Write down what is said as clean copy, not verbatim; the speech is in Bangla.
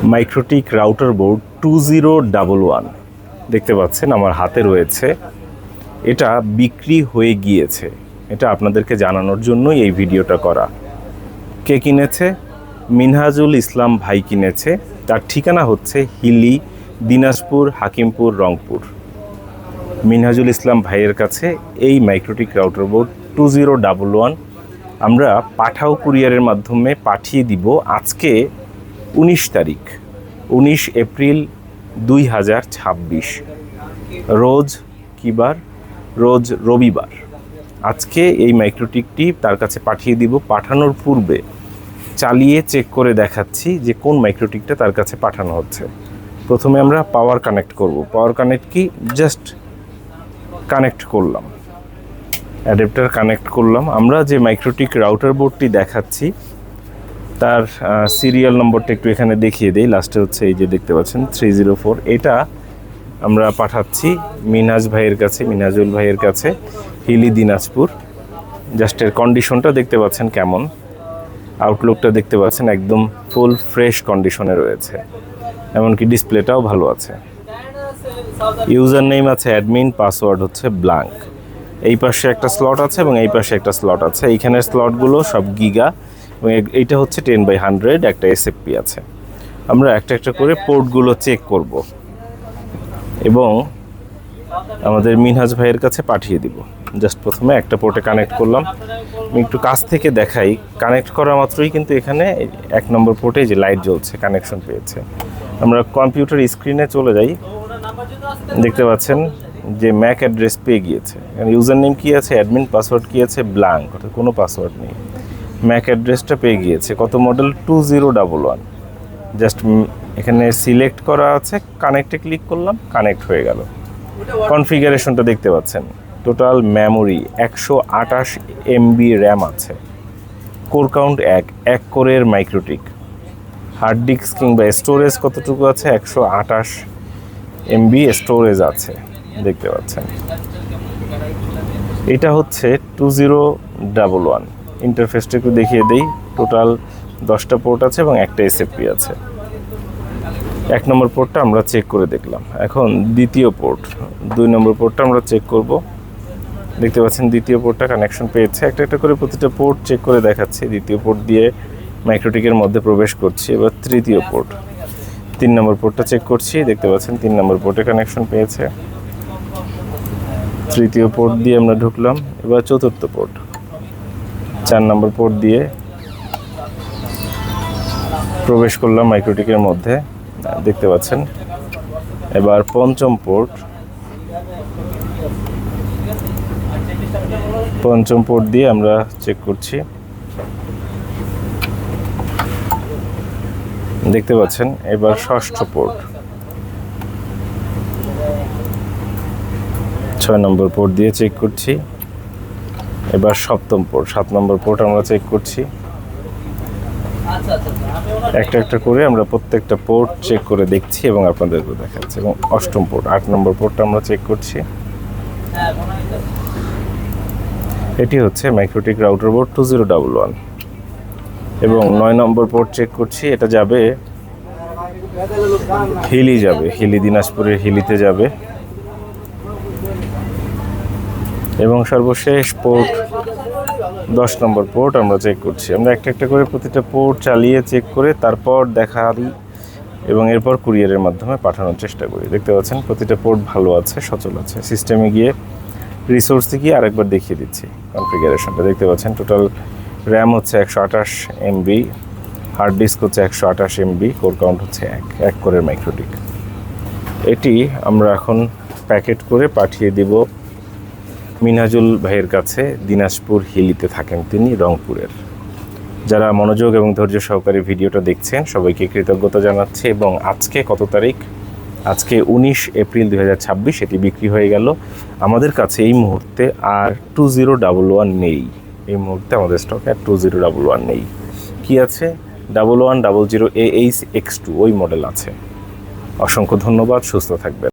মাইক্রোটিক রাউটার বোর্ড 2011 দেখতে পাচ্ছেন আমার হাতে রয়েছে। এটা বিক্রি হয়ে গিয়েছে, এটা আপনাদেরকে জানানোর জন্যই এই ভিডিওটা করা। কে কিনেছে? মিনহাজুল ইসলাম ভাই কিনেছে। তার ঠিকানা হচ্ছে হিলি, দিনাজপুর, হাকিমপুর, রংপুর। মিনহাজুল ইসলাম ভাইয়ের কাছে এই মাইক্রোটিক রাউটার বোর্ড 2011 আমরা পাঠাও কুরিয়ারের মাধ্যমে পাঠিয়ে দিব আজকে 19 তারিখ, 19 এপ্রিল 2026। রোজ কী বার? রোজ রবিবার। আজকে এই মাইক্রোটিকটি তার কাছে পাঠিয়ে দিব। পাঠানোর পূর্বে চালিয়ে চেক করে দেখাচ্ছি যে কোন মাইক্রোটিকটা তার কাছে পাঠানো হচ্ছে। প্রথমে আমরা পাওয়ার কানেক্ট করব। পাওয়ার কানেক্ট কি? জাস্ট কানেক্ট করলাম, অ্যাডাপ্টার কানেক্ট করলাম। আমরা যে মাইক্রোটিক রাউটার বোর্ডটি দেখাচ্ছি তার সিরিয়াল নম্বরটা একটু এখানে দেখিয়ে দেই। লাস্টে হচ্ছে এই যে দেখতে পাচ্ছেন 304। এটা আমরা পাঠাচ্ছি মিনহাজ ভাইয়ের কাছে, মিনহাজুল ভাইয়ের কাছে, হিলি, দিনাজপুর। জাস্ট এর কন্ডিশনটা দেখতে পাচ্ছেন কেমন, আউটলুকটা দেখতে পাচ্ছেন একদম ফুল ফ্রেশ কন্ডিশনে রয়েছে, এমনকি ডিসপ্লেটাও ভালো আছে। ইউজার নেম আছে অ্যাডমিন, পাসওয়ার্ড হচ্ছে ব্ল্যাঙ্ক। এই পাশে একটা স্লট আছে এবং এই পাশে একটা স্লট আছে। এইখানের স্লটগুলো সব গিগা এবং এইটা হচ্ছে 10/100, একটা এসএফপি আছে। আমরা একটা একটা করে পোর্টগুলো চেক করব এবং আমাদের মিনহাজ ভাইয়ের কাছে পাঠিয়ে দিব। জাস্ট প্রথমে একটা পোর্টে কানেক্ট করলাম। আমি একটু কাছ থেকে দেখাই। কানেক্ট করা মাত্রই কিন্তু এখানে 1 নম্বর পোর্টে যে লাইট জ্বলছে, কানেকশন পেয়েছে। আমরা কম্পিউটার স্ক্রিনে চলে যাই, দেখতে পাচ্ছেন যে ম্যাক অ্যাড্রেস পেয়ে গিয়েছে। ইউজার নেম কী আছে? অ্যাডমিন। পাসওয়ার্ড কী আছে? ব্ল্যাঙ্ক, অর্থাৎ কোনো পাসওয়ার্ড নেই। ম্যাক অ্যাড্রেসটা পেয়ে গিয়েছে। কত মডেল? 2011। জাস্ট এখানে সিলেক্ট করা আছে, কানেক্টে ক্লিক করলাম, কানেক্ট হয়ে গেল। কনফিগারেশনটা দেখতে পাচ্ছেন। টোটাল মেমোরি 128 MB র্যাম আছে। কোর কাউন্ট 1 কোরের মাইক্রোটিক। হার্ড ডিস্ক কিংবা স্টোরেজ কতটুকু আছে? 128 MB স্টোরেজ আছে, দেখতে পাচ্ছেন। এটা হচ্ছে 2011। ইন্টারফেসটা একটু দেখিয়ে দেই। টোটাল 10টা পোর্ট আছে এবং একটা এসএফপি আছে। 1 নম্বর পোর্টটা আমরা চেক করে দেখলাম। এখন দ্বিতীয় পোর্ট, 2 নম্বর পোর্টটা আমরা চেক করব। দেখতে পাচ্ছেন দ্বিতীয় পোর্টটা কানেকশন পেয়েছে। একটা একটা করে প্রতিটা পোর্ট চেক করে দেখাচ্ছি। দ্বিতীয় পোর্ট দিয়ে মাইক্রোটিকের মধ্যে প্রবেশ করছি। এবার তৃতীয় পোর্ট, 3 নম্বর পোর্টটা চেক করছি। দেখতে পাচ্ছেন 3 নম্বর পোর্টে কানেকশন পেয়েছে। তৃতীয় পোর্ট দিয়ে আমরা ঢুকলাম। এবার চতুর্থ পোর্ট, 4 নম্বর পোর্ট দিয়ে প্রবেশ করলাম মাইক্রোটিকের মধ্যে, দেখতে পাচ্ছেন। এবার পঞ্চম পোর্ট, দিয়ে আমরা চেক করছি, দেখতে পাচ্ছেন। এবার ষষ্ঠ পোর্ট, 6 নম্বর পোর্ট দিয়ে চেক করছি। এবার সপ্তম পোর্ট, 7 নম্বর পোর্ট আমরা চেক করছি। একটা একটা করে আমরা প্রত্যেকটা পোর্ট চেক করে দেখছি এবং আপনাদেরকে দেখাচ্ছি। এবং অষ্টম পোর্ট, 8 নম্বর পোর্টটা আমরা চেক করছি। এটি হচ্ছে মাইক্রোটিক রাউটার বোর্ড 2011 এবং 9 নম্বর পোর্ট চেক করছি। এটা যাবে হিলি, হিলি, দিনাজপুরের হিলিতে যাবে। এবং সর্বশেষ পোর্ট 10 নম্বর পোর্ট আমরা চেক করছি। আমরা একটা একটা করে প্রতিটা পোর্ট চালিয়ে চেক করে তারপর দেখাই এবং এরপর কুরিয়ারের মাধ্যমে পাঠানোর চেষ্টা করি। দেখতে পাচ্ছেন প্রতিটা পোর্ট ভালো আছে, সচল আছে। সিস্টেমে গিয়ে রিসোর্সে গিয়ে আরেকবার দেখিয়ে দিচ্ছি কনফিগারেশনটা। দেখতে পাচ্ছেন টোটাল র্যাম হচ্ছে 128 MB, হার্ড ডিস্ক হচ্ছে 128 MB, কোর কাউন্ট হচ্ছে 1 কোরের মাইক্রোটিক। এটি আমরা এখন প্যাকেট করে পাঠিয়ে দিব মিনহাজুল ভাইয়ের কাছে। দিনাজপুর হিলিতে থাকেন তিনি, রংপুরের। যারা মনোযোগ এবং ধৈর্য সহকারে ভিডিওটা দেখছেন সবাইকে কৃতজ্ঞতা জানাচ্ছি। এবং আজকে কত তারিখ? আজকে 19 এপ্রিল 2026। এটি বিক্রি হয়ে গেল। আমাদের কাছে এই মুহূর্তে আর 2011 নেই। এই মুহূর্তে আমাদের স্টকে আর 2011 নেই। কি আছে? 1100 AH X2 ওই মডেল আছে। অসংখ্য ধন্যবাদ, সুস্থ থাকবেন।